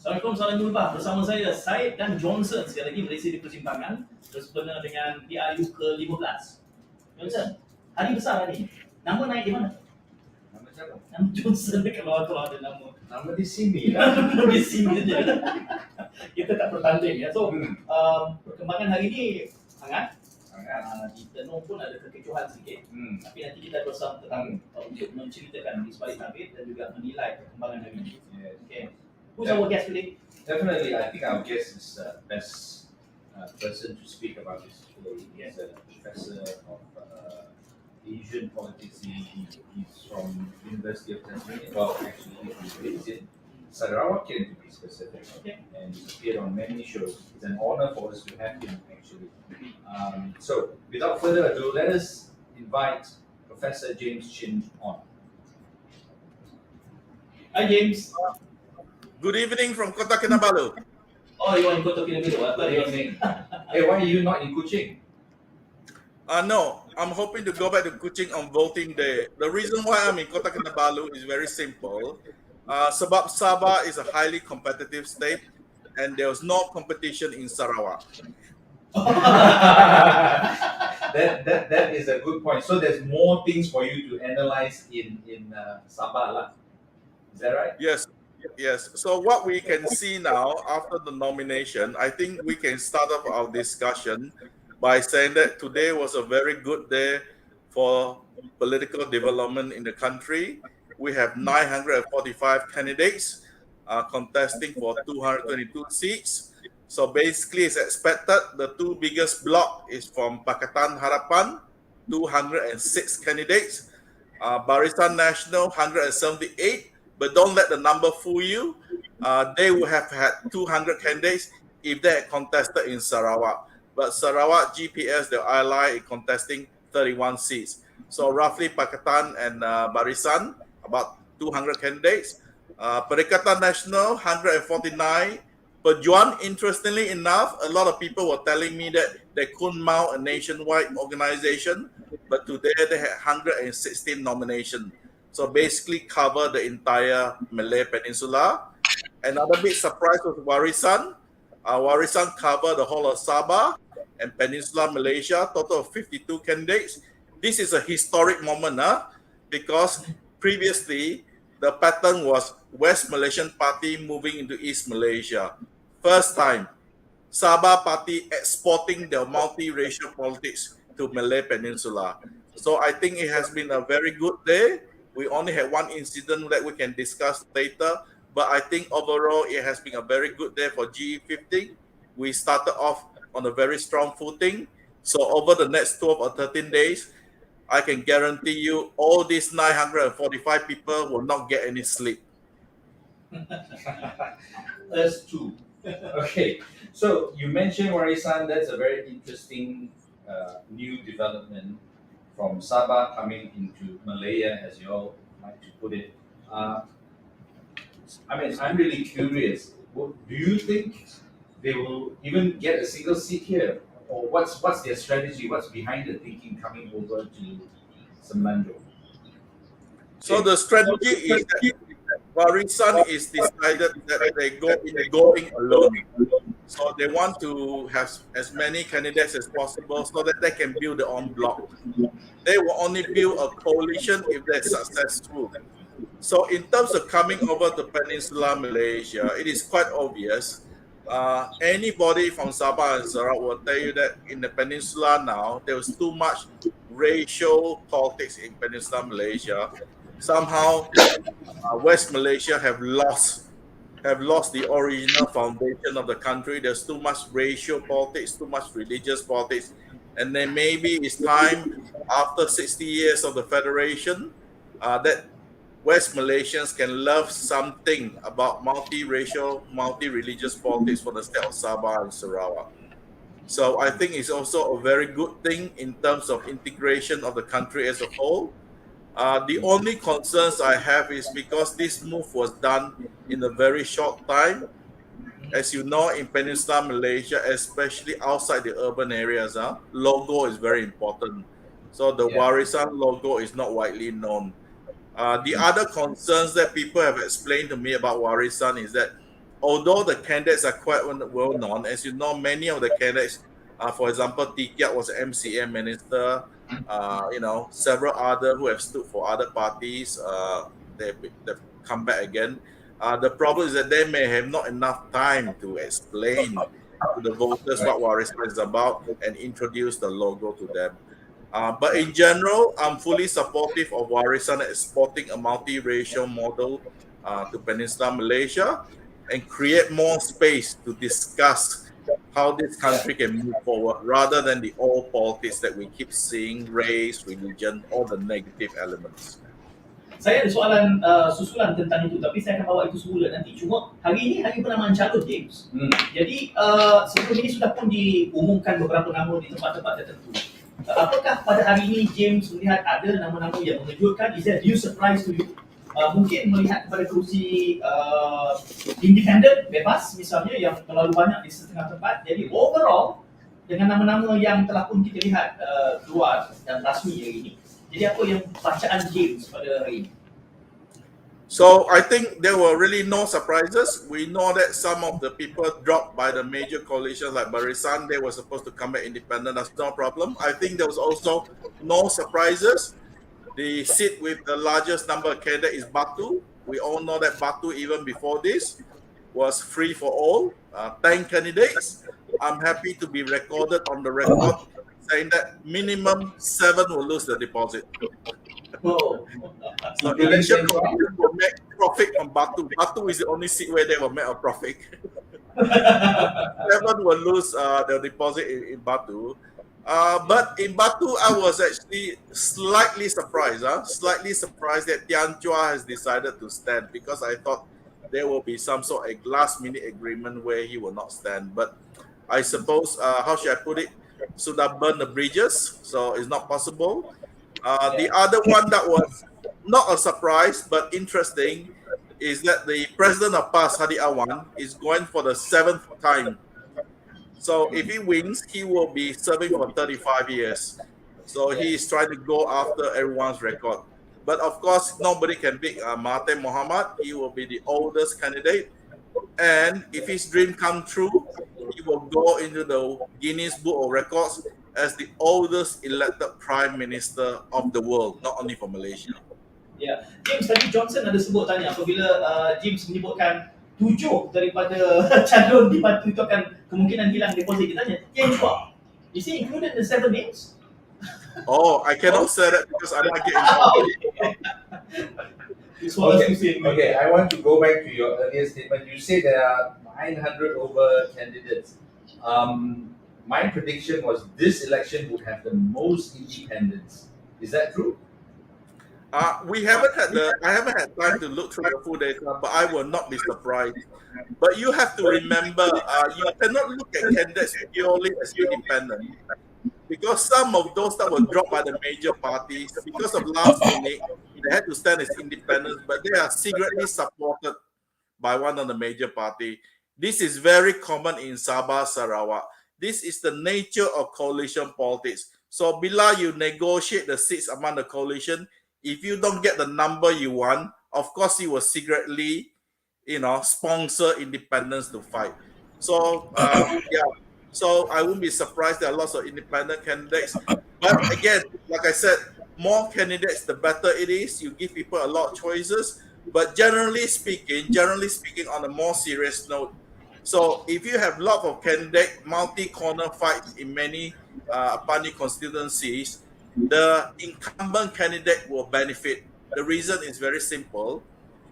Assalamualaikum, salam jumpa. Bersama saya, Syed dan Johnson. Sekali lagi Malaysia di Persimpangan bersempena dengan PRU ke-15. Johnson, hari besar hari. Nama naik di mana? Nama siapa? Nama Johnson kalau ada nama. Nama di sini lah. Di sini je. Kita tak bertanding ya. So, perkembangan hari ini hangat. Di Tenung pun ada kekecohan sedikit. Tapi nanti kita bersama tentang untuk menceritakan di sebalik tabir dan juga menilai perkembangan hari ini. Okay. Who's our guest today? Definitely, I think our guest is the best person to speak about this today. He's a professor of Asian politics. He's from University of Tasmania. Well, actually, he's based in Sarawak, to be specific. Okay. And he's appeared on many shows. It's an honor for us to have him, actually. So, without further ado, let us invite Professor James Chin on. Hi, James. Good evening from Kota Kinabalu. Oh, you want to go to Kini? Good evening. Hey, why are you not in Kuching? No, I'm hoping to go back to Kuching on voting day. The reason why I'm in Kota Kinabalu is very simple. Sebab Sabah is a highly competitive state and there's no competition in Sarawak. that is a good point. So there's more things for you to analyze in Sabah lah. Is that right? Yes. So what we can see now after the nomination, I think we can start off our discussion by saying that today was a very good day for political development in the country. We have 945 candidates contesting for 222 seats. So basically, it's expected the two biggest block is from Pakatan Harapan, 206 candidates, Barisan Nasional, 178. But don't let the number fool you. They would have had 200 candidates if they had contested in Sarawak. But Sarawak GPS, the ally, is contesting 31 seats. So roughly Pakatan and Barisan, about 200 candidates. Perikatan Nasional, 149. Pejuang, interestingly enough, a lot of people were telling me that they couldn't mount a nationwide organization, but today they had 116 nominations. So basically cover the entire Malay Peninsula. Another big surprise was Warisan. Warisan covered the whole of Sabah and Peninsula Malaysia, total of 52 candidates. This is a historic moment because previously the pattern was West Malaysian Party moving into East Malaysia. First time, Sabah Party exporting their multiracial politics to Malay Peninsula. So I think it has been a very good day. We only had one incident that we can discuss later, but I think overall it has been a very good day for GE15. We started off on a very strong footing. So over the next 12 or 13 days, I can guarantee you all these 945 people will not get any sleep. That's true. Okay, so you mentioned Warisan. That's a very interesting new development from Sabah coming into Malaya, as you all like to put it. I mean, I'm really curious. Do you think they will even get a single seat here? Or what's their strategy? What's behind the thinking coming over to Semenanjung? So the strategy is that Warisan is decided that they go in going alone. So they want to have as many candidates as possible so that they can build their own bloc. They will only build a coalition if they're successful. So in terms of coming over to Peninsula Malaysia, it is quite obvious. Anybody from Sabah and Sarawak will tell you that in the Peninsula now, there was too much racial politics in Peninsula Malaysia. Somehow, West Malaysia have lost the original foundation of the country. There's too much racial politics, too much religious politics. And then maybe it's time, after 60 years of the Federation, that West Malaysians can love something about multi-racial, multi-religious politics for the state of Sabah and Sarawak. So I think it's also a very good thing in terms of integration of the country as a whole. The only concerns I have is because this move was done in a very short time. As you know, in Peninsula Malaysia, especially outside the urban areas, logo is very important. So the Warisan logo is not widely known. The other concerns that people have explained to me about Warisan is that although the candidates are quite well known, as you know, many of the candidates, for example, Tikiat was MCM minister, several other who have stood for other parties, they've come back again. The problem is that they may have not enough time to explain to the voters what Warisan is about and introduce the logo to them. But in general, I'm fully supportive of Warisan exporting a multiracial model to Peninsular Malaysia and create more space to discuss how this country can move forward rather than the old politics that we keep seeing, race, religion, all the negative elements. Saya ada soalan susulan tentang itu, tapi saya akan bawa itu semula nanti. Cuma hari ini hari penamaan calon, James. Jadi sebelum ini sudah pun diumumkan beberapa nama di tempat-tempat tertentu. Apakah pada hari ini James melihat ada nama-nama yang mengejutkan? Is that new surprise to you? Mungkin melihat kepada kerusi independen, bebas misalnya, yang terlalu banyak di setengah tempat. Jadi overall, dengan nama-nama yang telah pun kita lihat keluar dan rasmi hari ini, jadi apa yang bacaan James pada hari ini? So I think there were really no surprises. We know that some of the people dropped by the major coalitions like Barisan, they were supposed to come back independent. That's no problem. I think there was also no surprises. The seat with the largest number of candidates is Batu. We all know that Batu, even before this, was free for all. 10 candidates. I'm happy to be recorded on the record saying that minimum 7 will lose the deposit. Oh. So election commission will make profit from Batu. Batu is the only seat where they will make a profit. 7 will lose the deposit in Batu. But in Batu, I was actually slightly surprised. Slightly surprised that Tian Chua has decided to stand, because I thought there will be some sort of last-minute agreement where he will not stand. But I suppose, how should I put it? Sudah burn the bridges, so it's not possible. The other one that was not a surprise but interesting is that the president of PAS, Hadi Awan, is going for the 7th time. So if he wins, he will be serving for 35 years. So he is trying to go after everyone's record. But of course, nobody can beat Mahathir Mohamad. He will be the oldest candidate. And if his dream comes true, he will go into the Guinness Book of Records as the oldest elected Prime Minister of the world, not only for Malaysia. Ya, James, tadi Johnson ada sebut tanya apabila James menyebutkan 7 daripada calon di Batu itu akan kemungkinan hilang deposit. Dia tanya, James, what? Is he included in the 7 names? Oh, I cannot say that because I might get involved. Okay, I want to go back to your earlier statement. You said there are 900 over candidates. My prediction was this election would have the most independents. Is that true? I haven't had time to look through the full data, but I will not be surprised. But you have to remember, you cannot look at candidates purely as independent, because some of those that were dropped by the major parties, because of last minute, they had to stand as independents, but they are secretly supported by one of the major party. This is very common in Sabah, Sarawak. This is the nature of coalition politics. So bila you negotiate the seats among the coalition, if you don't get the number you want, of course you will secretly, sponsor independents to fight. So so I wouldn't be surprised there are lots of independent candidates. But again, like I said, more candidates, the better it is. You give people a lot of choices. But generally speaking, on a more serious note, so if you have a lot of candidates, multi-corner fights in many Pani constituencies, the incumbent candidate will benefit. The reason is very simple,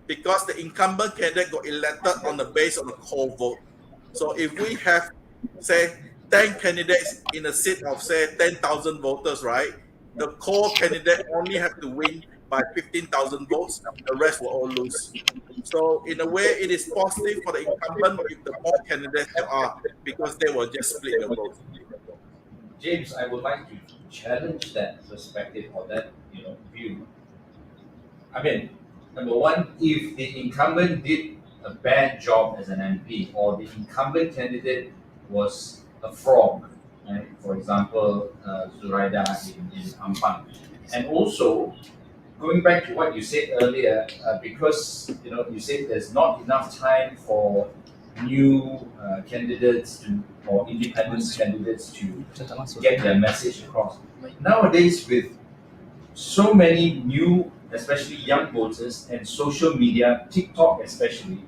because the incumbent candidate got elected on the base of the core vote. So if we have, say, 10 candidates in a seat of, say, 10,000 voters, right? The core candidate only have to win by 15,000 votes, the rest will all lose. So in a way, it is positive for the incumbent if the more candidates there are, because they will just split the vote. James, I would like to challenge that perspective or that view. I mean, number one, if the incumbent did a bad job as an MP, or the incumbent candidate was a fraud, right? For example, Zuraida in Ampang, and also going back to what you said earlier, because you said there's not enough time for new candidates or independent candidates to get their message across. Nowadays, with so many new, especially young voters, and social media, TikTok especially,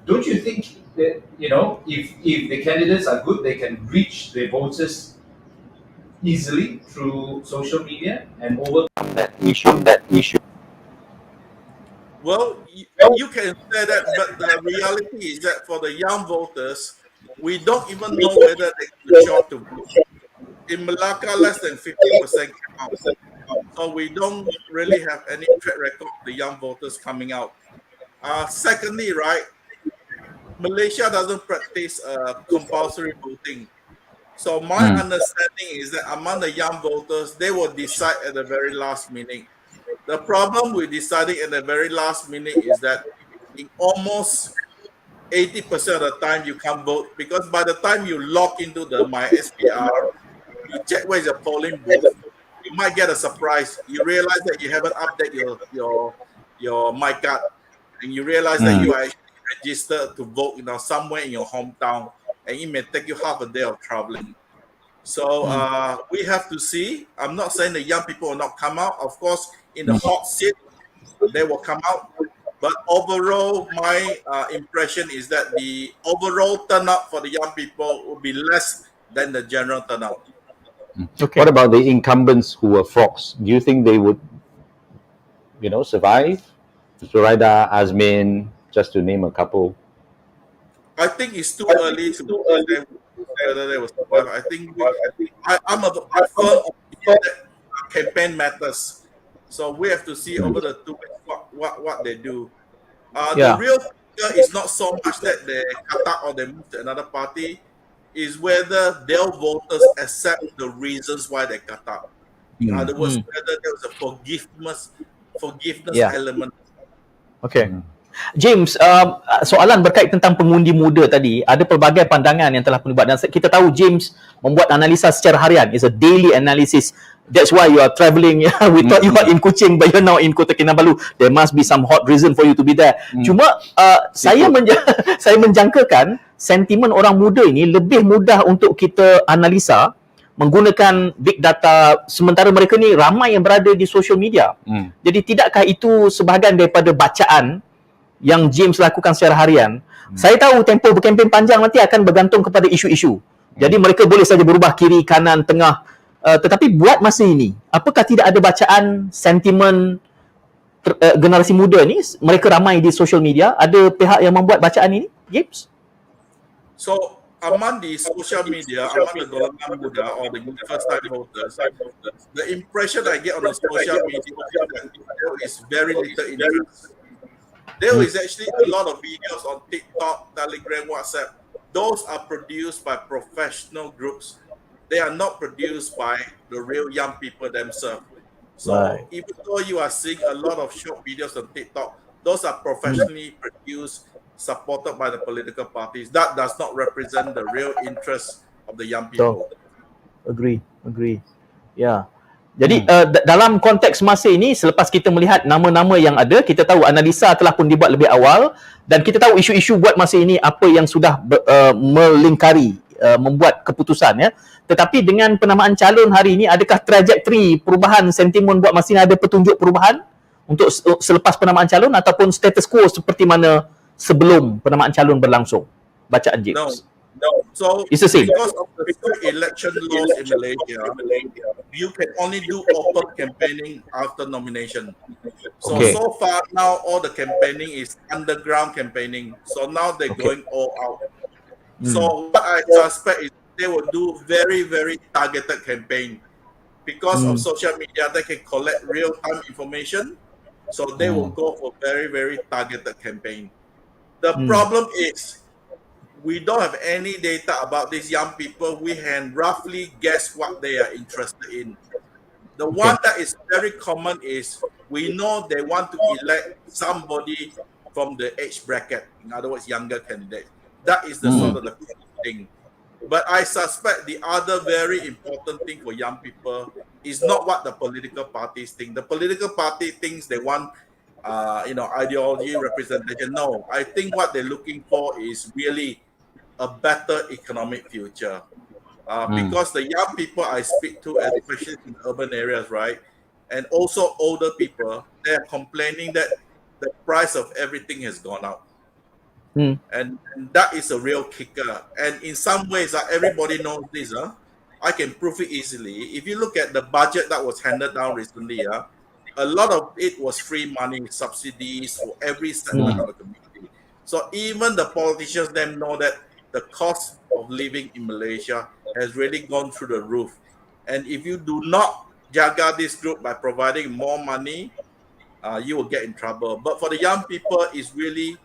don't you think that, if the candidates are good, they can reach their voters easily through social media and overcome that issue? Well, you can say that, but the reality is that for the young voters, we don't even know whether they can show up to vote. In Malacca, less than 50% came out. So we don't really have any track record of the young voters coming out. Secondly, right, Malaysia doesn't practice compulsory voting. So my understanding is that among the young voters, they will decide at the very last minute. The problem with deciding at the very last minute is that in almost 80% of the time you can't vote, because by the time you log into the My SPR, you check where's your polling booth, you might get a surprise. You realize that you haven't updated your my card, and you realize that you are actually registered to vote, somewhere in your hometown, and it may take you half a day of traveling. So we have to see. I'm not saying the young people will not come out. Of course, in the hot seat, they will come out. But overall, my impression is that the overall turnout for the young people will be less than the general turnout. Okay. What about the incumbents who were frogs? Do you think they would, survive? Zuraida, Azmin, just to name a couple. I think it's too early to say whether they will survive. I think I'm a firm opinion that campaign matters. So we have to see over the 2 weeks what they do. The real figure is not so much that they cut out or they move to another party, is whether their voters accept the reasons why they cut out. In other words, whether there was a forgiveness element. Okay. James, soalan berkait tentang pengundi muda tadi, ada pelbagai pandangan yang telah dibuat dan kita tahu James membuat analisa secara harian. It's a daily analysis. That's why you are travelling. We thought you are in Kuching, but you're now in Kota Kinabalu. There must be some hot reason for you to be there. Cuma saya menjangkakan sentimen orang muda ini lebih mudah untuk kita analisa menggunakan big data, sementara mereka ni ramai yang berada di social media. Jadi tidakkah itu sebahagian daripada bacaan yang James lakukan secara harian? Saya tahu tempoh berkempen panjang nanti akan bergantung kepada isu-isu. Jadi mereka boleh saja berubah kiri, kanan, tengah. Tetapi buat masa ini, apakah tidak ada bacaan sentimen generasi muda ni? Mereka ramai di social media. Ada pihak yang membuat bacaan ini, James? So among the social media, among the golongan muda or the first time voters, the impression I get on the social media is that there is very little interest. There is actually a lot of videos on TikTok, Telegram, WhatsApp. Those are produced by professional groups. They are not produced by the real young people themselves. So even though you are seeing a lot of short videos on TikTok, those are professionally produced, supported by the political parties. That does not represent the real interest of the young people. Agree. Yeah. Jadi dalam konteks masa ini, selepas kita melihat nama-nama yang ada, kita tahu analisa telah pun dibuat lebih awal dan kita tahu isu-isu buat masa ini apa yang sudah melingkari membuat keputusan, ya. Tetapi dengan penamaan calon hari ini, adakah trajektori perubahan sentimen buat masa ini, ada petunjuk perubahan untuk selepas penamaan calon ataupun status quo seperti mana sebelum penamaan calon berlangsung? Bacaan James. No. So it's the same. Because of the election laws in Malaysia, you can only do open campaigning after nomination. So so far now all the campaigning is underground campaigning. So now they're going all out. So what I suspect is they will do very, very targeted campaign. Because of social media, they can collect real-time information. So they will go for very, very targeted campaign. The problem is we don't have any data about these young people. We can roughly guess what they are interested in. The one that is very common is we know they want to elect somebody from the age bracket. In other words, younger candidate. That is the sort of the thing. But I suspect the other very important thing for young people is not what the political parties think. The political party thinks they want ideology representation. No, I think what they're looking for is really a better economic future. Because the young people I speak to, especially in urban areas, right, and also older people, they are complaining that the price of everything has gone up. And that is a real kicker. And in some ways, everybody knows this. I can prove it easily. If you look at the budget that was handed down recently, a lot of it was free money, subsidies for every segment of the community. So even the politicians then know that the cost of living in Malaysia has really gone through the roof. And if you do not jaga this group by providing more money, you will get in trouble. But for the young people, it's really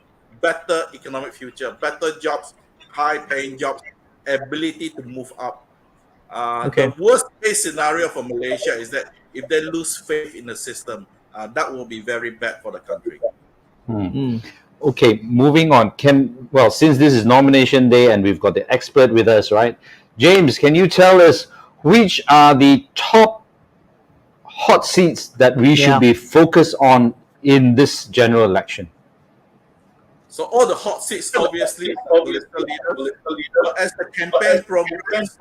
better economic future, better jobs, high-paying jobs, ability to move up. The worst case scenario for Malaysia is that if they lose faith in the system, that will be very bad for the country. Okay, moving on. Since this is nomination day and we've got the expert with us, right? James, can you tell us which are the top hot seats that we should be focused on in this general election? So all the hot seats, obviously, political leaders. But as the campaign progresses,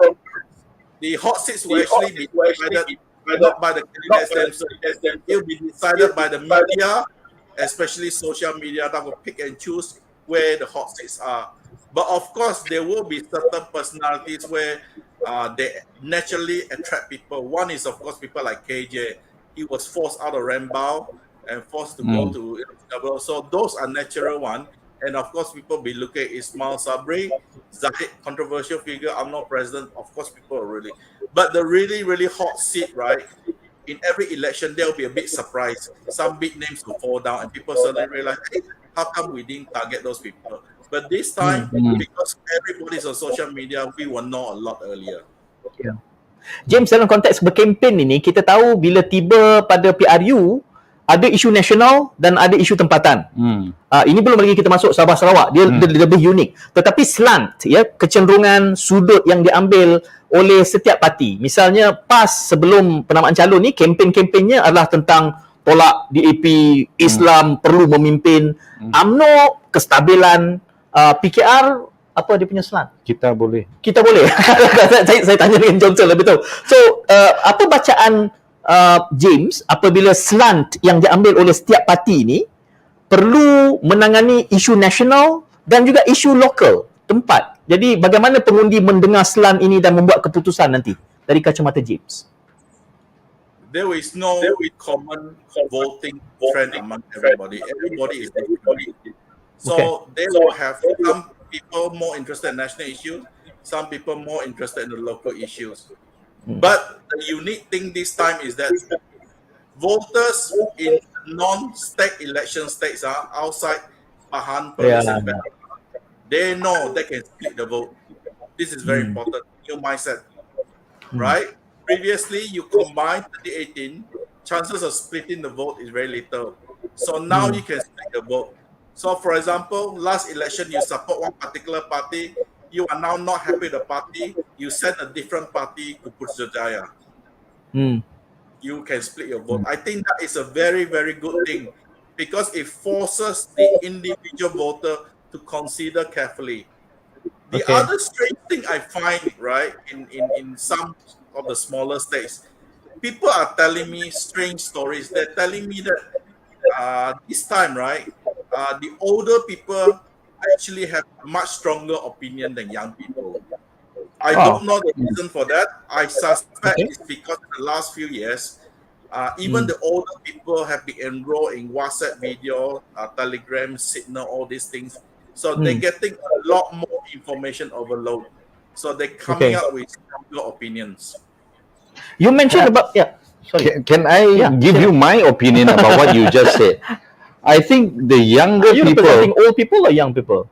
the hot seats will actually be decided not by the candidates themselves. It will be decided by the media, especially social media, that will pick and choose where the hot seats are. But of course, there will be certain personalities where they naturally attract people. One is, of course, people like KJ. He was forced out of Rembau and forced to go to Singapore. So those are natural ones. And of course, people be looking at Ismail Sabri, Zahid, controversial figure, UMNO president. Of course, people are really. But the really, really hot seat, right? In every election, there will be a big surprise. Some big names will fall down, and people suddenly realize, hey, how come we didn't target those people? But this time, because everybody's on social media, we will know a lot earlier. James, dalam konteks berkempen ini, kita tahu bila tiba pada PRU, ada isu nasional dan ada isu tempatan. Ini belum lagi kita masuk Sabah Sarawak, dia lebih unik. Tetapi slant, ya, kecenderungan sudut yang diambil oleh setiap parti. Misalnya PAS sebelum penamaan calon ni, kempen-kempennya adalah tentang tolak DAP, Islam perlu memimpin, UMNO kestabilan, PKR apa dia punya slant? Kita boleh. saya tanya dengan Johnson lebih tahu. So, apa bacaan James apabila slant yang diambil oleh setiap parti ini perlu menangani isu nasional dan juga isu lokal tempat. Jadi bagaimana pengundi mendengar slant ini dan membuat keputusan nanti dari kacamata James? There is no common voting trend among everybody. Everybody is different. So they will have some people more interested in national issues, some people more interested in the local issues. But the unique thing this time is that voters in non-state election states are outside Pahang, Perlis, they know they can split the vote. This is very important. New mindset, right? Previously, you combine 2018, chances of splitting the vote is very little. So now you can split the vote. So for example, last election, you support one particular party, you are now not happy with the party, you send a different party to Putrajaya. You can split your vote. I think that is a very, very good thing because it forces the individual voter to consider carefully. The other strange thing I find, right, in some of the smaller states, people are telling me strange stories. They're telling me that this time, right, the older people actually have a much stronger opinion than young people. I don't know the reason for that. I suspect it's because in the last few years, even the older people have been enrolled in WhatsApp video, Telegram, Signal, all these things. So they're getting a lot more information overload. So they're coming up with stronger opinions. You mentioned about sorry. Can I give you my opinion about what you just said? I think the younger people... Are you representing old people or young people?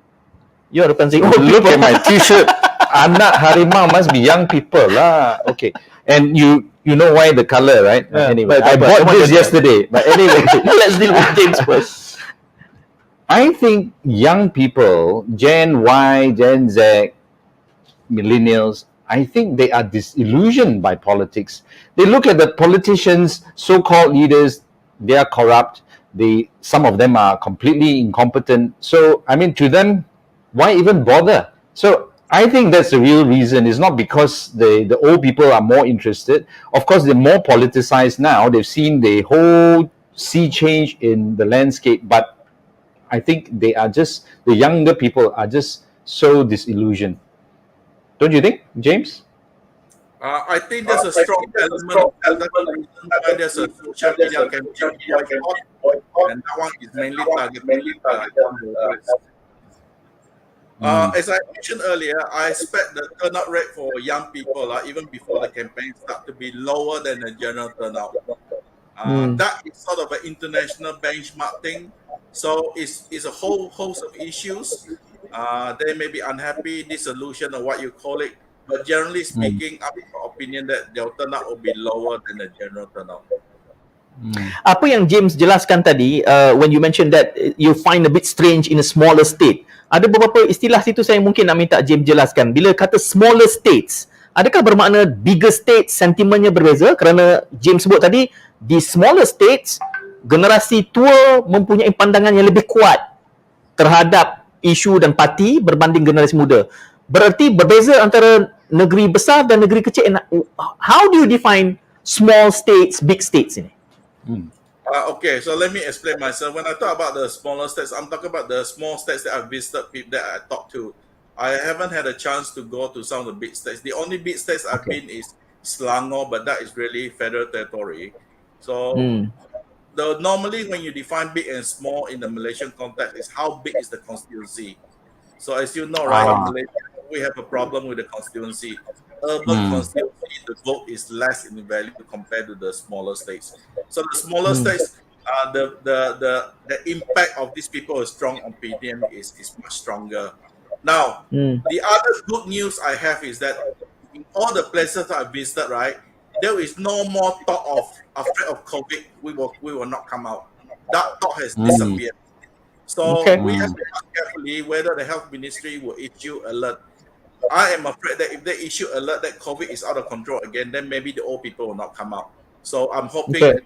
You're representing old people. Look at my t-shirt. Anak harimau must be young people lah. Okay. And you know why the color, right? Anyway, I bought this yesterday. But anyway, let's deal with James first. I think young people, Gen Y, Gen Z, millennials, I think they are disillusioned by politics. They look at the politicians, so-called leaders, they are corrupt. some of them are completely incompetent. So I mean, to them, why even bother? So I think that's the real reason. It's not because the old people are more interested. Of course, they're more politicized now. They've seen the whole sea change in the landscape, but I think the younger people are just so disillusioned. Don't you think, James? I think there's a strong element of why there's a social media campaign boycott, and that one is mainly targeted as I mentioned earlier, I expect the turnout rate for young people, even before the campaign start, to be lower than the general turnout. That is sort of an international benchmark thing. So it's a whole host of issues. They may be unhappy, disillusioned, or what you call it. But generally speaking, I'm of opinion that their turnout will be lower than the general turnout. Apa yang James jelaskan tadi, when you mentioned that you find a bit strange in a smaller state, ada beberapa istilah situ saya mungkin nak minta James jelaskan. Bila kata smaller states, adakah bermakna bigger states sentimennya berbeza? Kerana James sebut tadi, di smaller states, generasi tua mempunyai pandangan yang lebih kuat terhadap isu dan parti berbanding generasi muda. Berarti berbeza antara negeri besar dan negeri kecil. How do you define small states, big states ini? Okay, so let me explain myself. When I talk about the smaller states, I'm talking about the small states that I've visited, people that I talked to. I haven't had a chance to go to some of the big states. The only big states I've been is Selangor, but that is really federal territory. So normally when you define big and small in the Malaysian context is how big is the constituency. So as you know, right, in Malaysia, we have a problem with the constituency. Urban constituency, the vote is less in value compared to the smaller states. So the smaller states, the impact of these people with strong opinion is much stronger. Now, the other good news I have is that in all the places that I visited, right, there is no more thought of afraid of COVID. We will not come out. That thought has disappeared. So we have to ask carefully whether the health ministry will issue alert. I am afraid that if they issue alert that COVID is out of control again, then maybe the old people will not come out. So I'm hoping,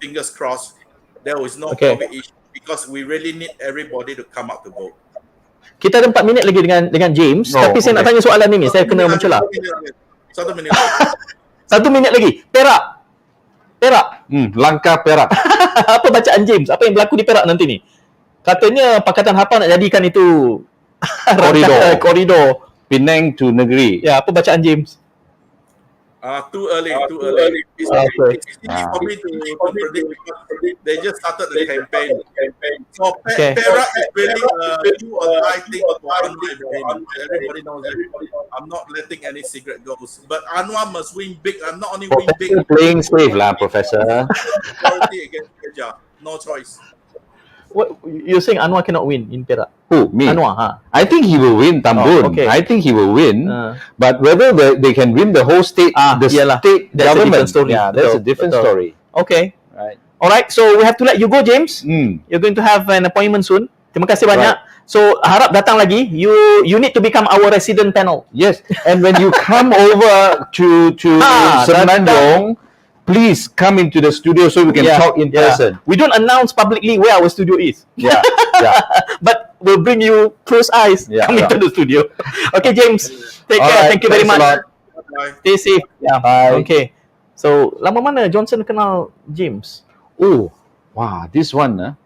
fingers crossed, there is no COVID issue because we really need everybody to come out to vote. Kita ada 4 minit lagi dengan James, tapi saya nak tanya soalan ini, saya kena mencelah. 1 minit. 1 minit lagi. Perak. Langkah Perak. Apa bacaan James? Apa yang berlaku di Perak nanti ni? Katanya Pakatan Harapan nak jadikan itu koridor. Penang to negeri. Ya, apa bacaan James? Too early. It's easy for me to predict because they just started the campaign. So Perak is really do or die thing for Anwar Ibrahim. Everybody knows that. I'm not letting any secret goes. But Anwar must win big. I'm not only win big. Playing safe lah, Professor. Majority against Kerja. No choice. What you're saying Anwar cannot win in Perak? Who? Me? Anwar, I think he will win Tambun. I think he will win. But whether they can win the whole state, state government, that's a different story. Okay. Right. Alright, so we have to let you go, James. You're going to have an appointment soon. Terima kasih banyak. So harap datang lagi. You need to become our resident panel. Yes. And when you come over to Semenanjung, please come into the studio so we can talk in person. We don't announce publicly where our studio is. But we'll bring you close eyes coming to the studio. Okay, James. Take care. Thank you very much. Stay safe. Bye. Okay. So, lama mana Johnson kenal James? Oh, wow, this one.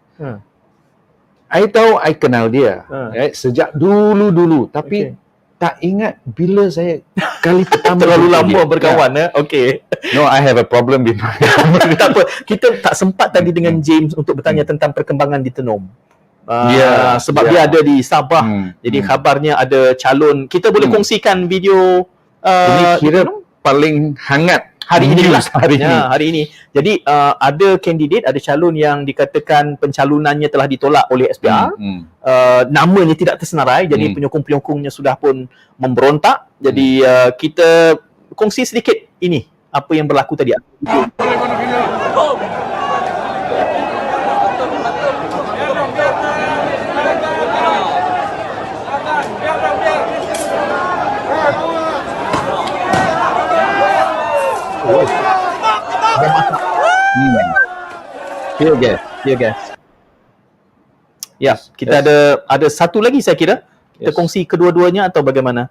I tahu I kenal dia sejak dulu. Tapi tak ingat bila saya kali pertama terlalu lama berkawan. Okay. No, I have a problem with my tak apa. Kita tak sempat tadi dengan James untuk bertanya tentang perkembangan di Tenom. Sebab dia ada di Sabah. Jadi kabarnya ada calon. Kita boleh kongsikan video ini kira paling hangat hari ini. Hari ini. Jadi ada kandidat, ada calon yang dikatakan pencalonannya telah ditolak oleh SPR. Namanya tidak tersenarai. Jadi penyokong-penyokongnya sudah pun memberontak. Jadi kita kongsi sedikit ini apa yang berlaku tadi. Tear gas. Ya, kita ada satu lagi saya kira. Kita kongsi kedua-duanya atau bagaimana?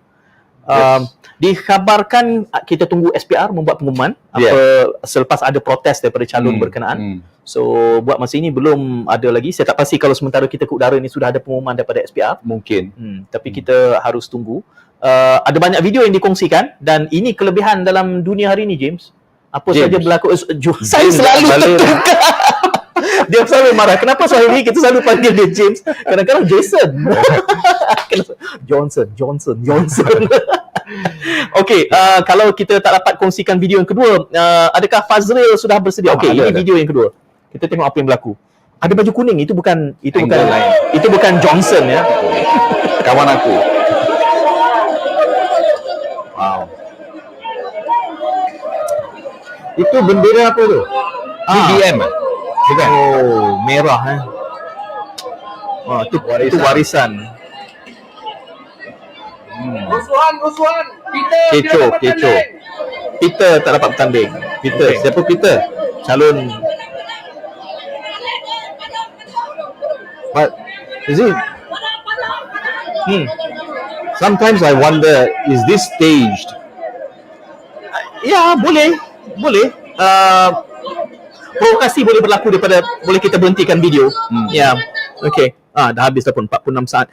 Dikhabarkan kita tunggu SPR membuat pengumuman selepas ada protes daripada calon berkenaan. So buat masa ini belum ada lagi. Saya tak pasti kalau sementara kita ke udara ni sudah ada pengumuman daripada SPR. Mungkin. Tapi kita harus tunggu. Ada banyak video yang dikongsikan dan ini kelebihan dalam dunia hari ini, James. Apa saja berlaku. Saya selalu tertukar. Dia selalu marah. Kenapa Swahili kita selalu panggil dia James? Kadang-kadang Jason. Johnson. Okey, kalau kita tak dapat kongsikan video yang kedua, adakah Fazril sudah bersedia? Okey, ini video yang kedua. Kita tengok apa yang berlaku. Ada baju kuning, itu bukan Johnson ya. Kawan aku. Wow. Itu bendera apa tu? BBM. Bukan? Oh, merah Wah, itu warisan. Rusuhan. Peter Kecoh. Peter tak dapat bertanding. Siapa Peter? Calon. But is it? Sometimes I wonder, is this staged? Ya, boleh. Provokasi boleh berlaku daripada boleh kita berhentikan video. Ya. Okey. Dah habis dah pun 46 saat.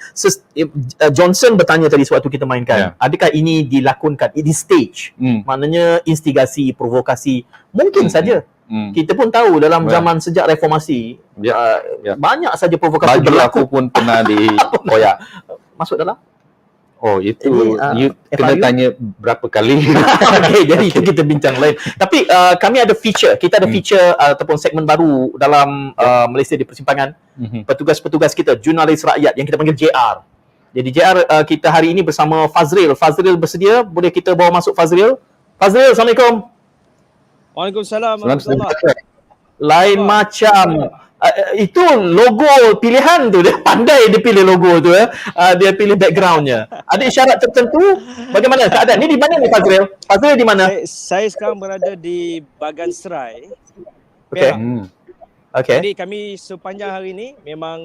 Johnson bertanya tadi sewaktu kita mainkan, adakah ini dilakonkan, ini stage? Maknanya instigasi, provokasi. Mungkin saja. Kita pun tahu dalam zaman sejak reformasi banyak saja provokasi berlaku. Aku pun pernah dikoyak. Masuk dalam? Oh, itu you kena tanya berapa kali. Okay, jadi itu kita bincang lain. Tapi kami ada feature. Kita ada feature ataupun segmen baru dalam Malaysia di Persimpangan. Petugas-petugas kita, jurnalis rakyat yang kita panggil JR. Jadi JR kita hari ini bersama Fazril. Fazril bersedia? Boleh kita bawa masuk Fazril? Fazril, Assalamualaikum. Waalaikumsalam. Lain macam. Itu logo pilihan tu, dia pandai dia pilih logo tu dia pilih backgroundnya. Ada isyarat tertentu? Bagaimana keadaan ni? Di mana ni Fazril? Fazril di mana? Saya sekarang berada di Bagan Serai. Okey. Okey. Jadi kami sepanjang hari ini memang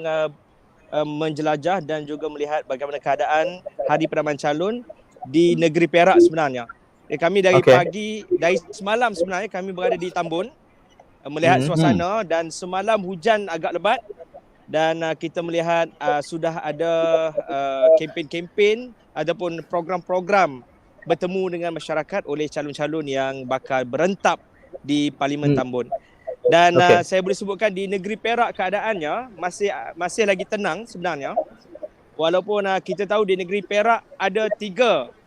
menjelajah dan juga melihat bagaimana keadaan Hari Penamaan Calon di negeri Perak sebenarnya. Kami dari pagi, dari semalam sebenarnya kami berada di Tambun melihat suasana dan semalam hujan agak lebat dan kita melihat sudah ada kempen-kempen ataupun program-program bertemu dengan masyarakat oleh calon-calon yang bakal berentap di Parlimen Tambun. Dan saya boleh sebutkan di negeri Perak keadaannya masih lagi tenang sebenarnya. Walaupun kita tahu di negeri Perak ada 3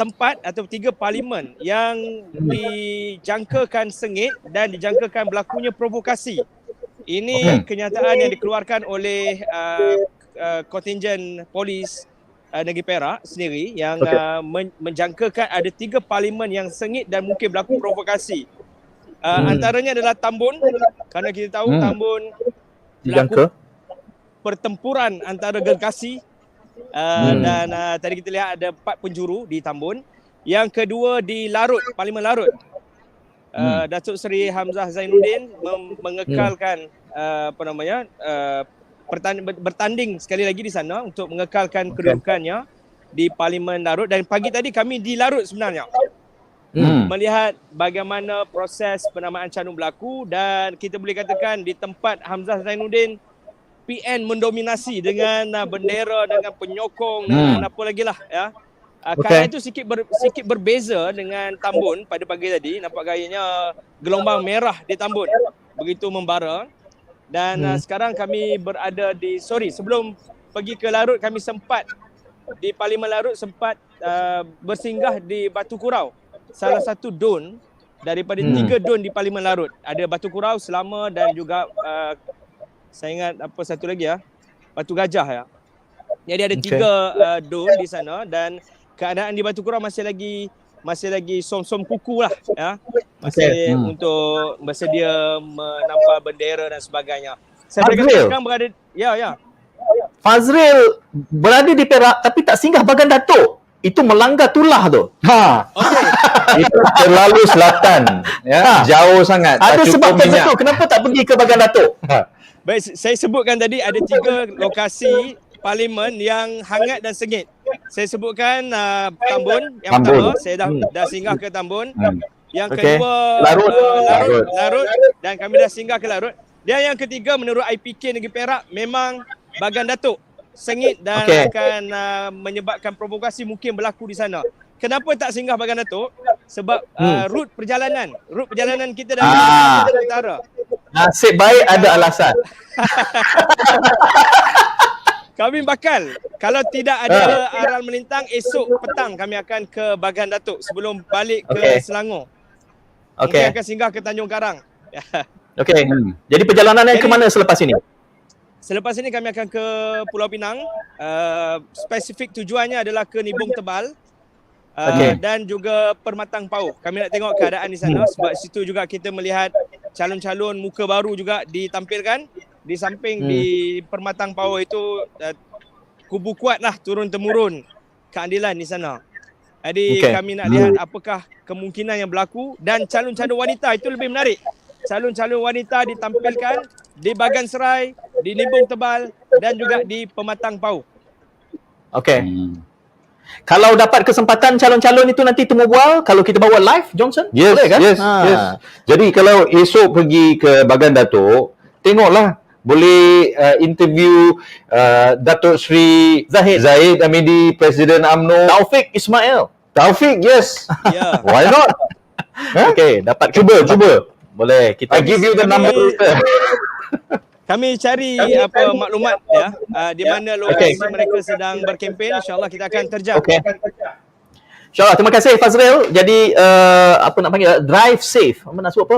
tempat atau 3 parlimen yang dijangkakan sengit dan dijangkakan berlakunya provokasi. Ini kenyataan yang dikeluarkan oleh kontingen polis negeri Perak sendiri yang menjangkakan ada 3 parlimen yang sengit dan mungkin berlaku provokasi. Antaranya adalah Tambun, kerana kita tahu Tambun berlaku pertempuran antara gergasi. Dan tadi kita lihat ada 4 penjuru di Tambun. Yang kedua di Larut, Parlimen Larut. Datuk Seri Hamzah Zainuddin mengekalkan bertanding sekali lagi di sana untuk mengekalkan kedudukannya di Parlimen Larut. Dan pagi tadi kami di Larut sebenarnya. Melihat bagaimana proses penamaan calon berlaku dan kita boleh katakan di tempat Hamzah Zainuddin PN mendominasi dengan bendera, dengan penyokong, dengan apa lagi lah ya. Keadaan itu sikit berbeza dengan Tambun pada pagi tadi. Nampak gayanya gelombang merah di Tambun begitu membara. Dan sekarang kami berada di sebelum pergi ke Larut kami sempat di Parlimen Larut sempat bersinggah di Batu Kurau. Salah satu don daripada 3 don di Parlimen Larut. Ada Batu Kurau, Selama dan juga saya ingat apa satu lagi Batu Gajah ya. Jadi ada 3 don di sana dan keadaan di Batu Kurau masih lagi som-som kuku lah ya. Masih untuk bersedia menampak bendera dan sebagainya. Saya sekarang berada Fazril berada di Perak tapi tak singgah Bagan Datuk. itu melanggar tulah tu. Ha, Okey. itu terlalu selatan, ya, jauh sangat. Ada Tak cukup sebab minyak. tertentu kenapa tak pergi ke Bagan Datuk? Baik, saya sebutkan tadi ada 3 lokasi parlimen yang hangat dan sengit. Saya sebutkan Tambun yang Tambun. pertama, saya dah singgah ke Tambun. Yang Okey. kedua Larut dan kami dah singgah ke Larut. Dan yang ketiga menurut IPK Negeri Perak memang Bagan Datuk sengit dan akan menyebabkan provokasi mungkin berlaku di sana. Kenapa tak singgah Bagan Datuk? Sebab rut perjalanan kita dari utara. Nasib baik ada alasan. Kami bakal kalau tidak ada aral melintang, esok petang kami akan ke Bagan Datuk sebelum balik ke Selangor. Mungkin akan singgah ke Tanjung Karang. Okey. Jadi perjalanannya ke mana selepas ini? Selepas ini kami akan ke Pulau Pinang. Spesifik tujuannya adalah ke Nibong Tebal. Dan juga Permatang Pauh. Kami nak tengok keadaan di sana sebab situ juga kita melihat calon-calon muka baru juga ditampilkan. Di samping di Permatang Pauh itu kubu kuat lah turun-temurun keadilan di sana. Jadi kami nak lihat apakah kemungkinan yang berlaku dan calon-calon wanita itu lebih menarik. Calon-calon wanita ditampilkan di Bagan Serai, di Nibong Tebal dan juga di Pematang Pauh. Okey. Kalau dapat kesempatan calon-calon itu nanti temu bual kalau kita bawa live Johnson? Yes, boleh kan? yes. Jadi kalau esok pergi ke Bagan Datuk, tengoklah boleh interview Datuk Sri Zahid Hamidi, Presiden UMNO. Taufik Ismail. Taufik, yes. Ya. Why not? Okey, dapat Cuba. Boleh. Kita I give you the number. Kami cari maklumat di mana lokasi mereka sedang berkempen. InsyaAllah kita akan terjam. Okey. InsyaAllah. Terima kasih Fazril. Jadi drive safe. Apa nak sebut apa?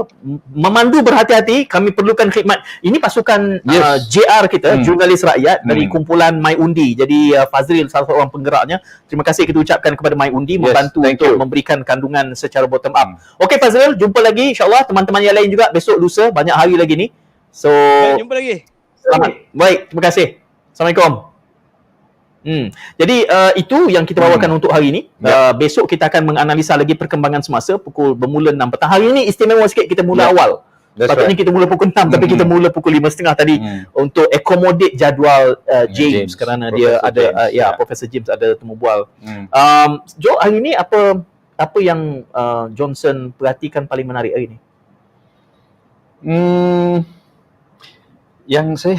Memandu berhati-hati. Kami perlukan khidmat. Ini pasukan JR kita, jurnalis rakyat dari kumpulan My Undi. Jadi Fazril salah seorang penggeraknya. Terima kasih kita ucapkan kepada My Undi membantu untuk memberikan kandungan secara bottom up. Okey Fazril, jumpa lagi insyaAllah. Teman-teman yang lain juga besok lusa. Banyak hari lagi ni. So, Baik, jumpa lagi. Selamat. Baik, terima kasih. Assalamualaikum. Jadi itu yang kita bawakan untuk hari ini. Besok kita akan menganalisa lagi perkembangan semasa bermula 6 petang. Hari ini istimewa sikit kita mula awal. Patutnya kita mula pukul 6 tapi kita mula pukul 5.30 tadi untuk accommodate jadual James kerana dia ada Profesor James ada temu bual. Jo, hari ini apa yang Johnson perhatikan paling menarik hari ini? Yang saya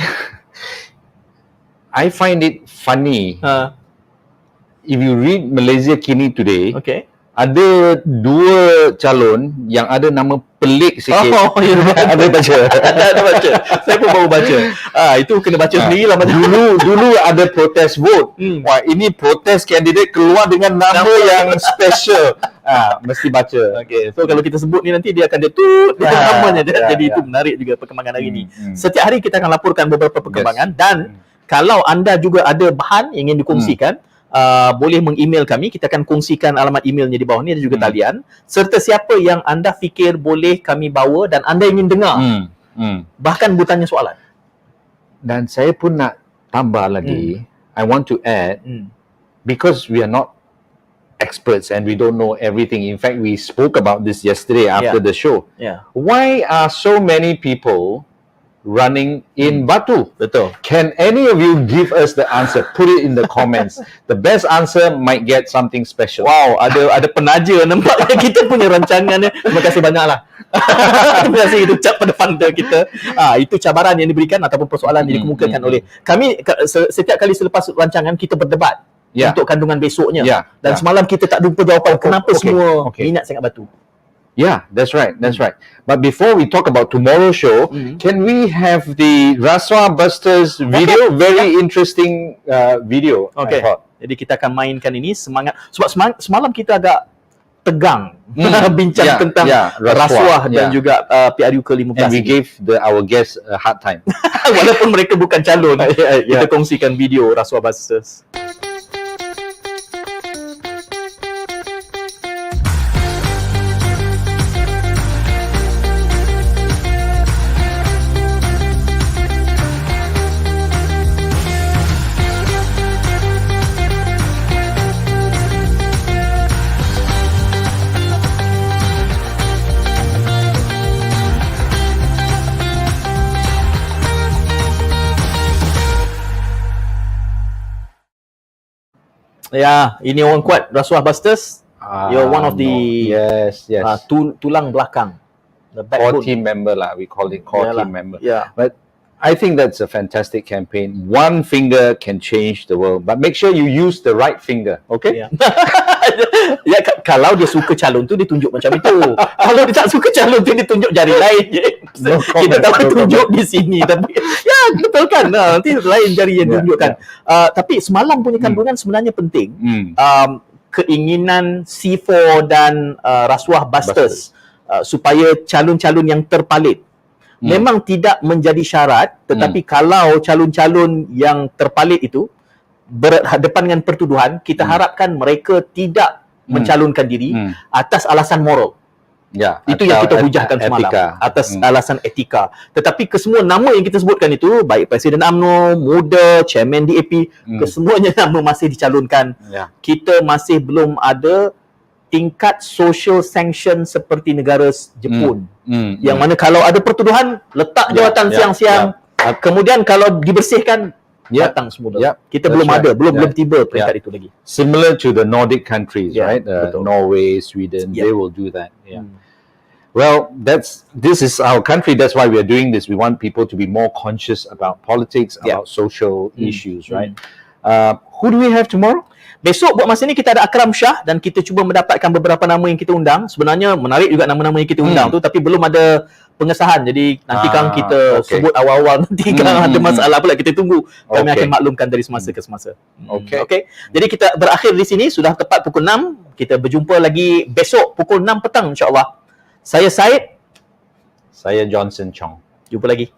I find it funny. If you read Malaysia Kini today, ada 2 calon yang ada nama pelik sikit. Ada baca. Ada baca. Saya pun baru baca. Itu kena baca sendirilah. Dulu ada protest vote. Wah, ini protest kandidat keluar dengan nama yang special. Mesti baca. Okay. So kalau kita sebut ni nanti dia akan namanya dia. Jadi itu menarik juga perkembangan hari ini. Setiap hari kita akan laporkan beberapa perkembangan dan kalau anda juga ada bahan yang ingin dikongsikan, boleh meng-email kami. Kita akan kongsikan alamat emailnya di bawah ni, ada juga talian. Serta siapa yang anda fikir boleh kami bawa dan anda ingin dengar. Bahkan bertanya soalan. Dan saya pun nak tambah lagi. I want to add, because we are not experts and we don't know everything. In fact, we spoke about this yesterday after the show. Why are so many people running in Batu? Betul. Can any of you give us the answer? Put it in the comments. The best answer might get something special. Wow, ada penaja nampaknya kita punya rancangannya. Terima kasih banyaklah. Terima kasih kita ucap pada funder kita. Itu cabaran yang diberikan ataupun persoalan yang dikemukakan oleh kami. Setiap kali selepas rancangan kita berdebat untuk kandungan besoknya. Dan semalam kita tak jumpa jawapan kenapa semua minat sangat Batu. Yeah, that's right. But before we talk about tomorrow's show, can we have the Raswa Busters video? Very interesting video. Okay. Jadi kita akan mainkan ini semangat. Sebab semalam kita agak tegang bincang tentang rasuah dan juga PRU ke-15. And we gave our guests a hard time. Walaupun mereka bukan calon, kita kongsikan video Raswa Busters. Ya, ini orang kuat rasuah busters. You're one of the yes, tulang belakang. The core backbone. team member lah. We call it core team member. Yeah. But I think that's a fantastic campaign. One finger can change the world, but make sure you use the right finger. Okay? Ya. Ya, kalau dia suka calon tu dia tunjuk macam itu. Kalau dia tak suka calon tu dia tunjuk jari lain. No Kita comment, tak no tunjuk di sini tapi ya betul kan. Nanti lain jari yang tunjukkan. Tapi semalam punya kandungan sebenarnya penting. Keinginan C4 dan rasuah busters supaya calon-calon yang terpalit memang tidak menjadi syarat, tetapi kalau calon-calon yang terpalit itu berhadapan dengan pertuduhan, kita harapkan mereka tidak mencalonkan diri atas alasan moral. Ya, Itu yang kita hujahkan semalam, atas alasan etika. Tetapi kesemua nama yang kita sebutkan itu, baik Presiden UMNO, Muda, Chairman DAP, kesemuanya nama masih dicalonkan. Ya. Kita masih belum ada tingkat social sanction seperti negara Jepun. Yang mana kalau ada pertuduhan, letak jawatan siang-siang. Kemudian kalau dibersihkan, datang semula. Kita belum ada, belum tiba peringkat itu lagi. Similar to the Nordic countries, right? Betul. Norway, Sweden, they will do that. Well, this is our country. That's why we are doing this. We want people to be more conscious about politics, about social issues, right? Who do we have tomorrow? Besok buat masa ni kita ada Akram Shah dan kita cuba mendapatkan beberapa nama yang kita undang. Sebenarnya menarik juga nama-nama yang kita undang tu, tapi belum ada pengesahan. Jadi nanti kan kita sebut awal-awal, nanti kan ada masalah pula, kita tunggu. Kami akan maklumkan dari semasa ke semasa. Okay. Jadi kita berakhir di sini, sudah tepat pukul 6. Kita berjumpa lagi besok pukul 6 petang insya-Allah. Saya Syed. Saya Johnson Chong. Jumpa lagi.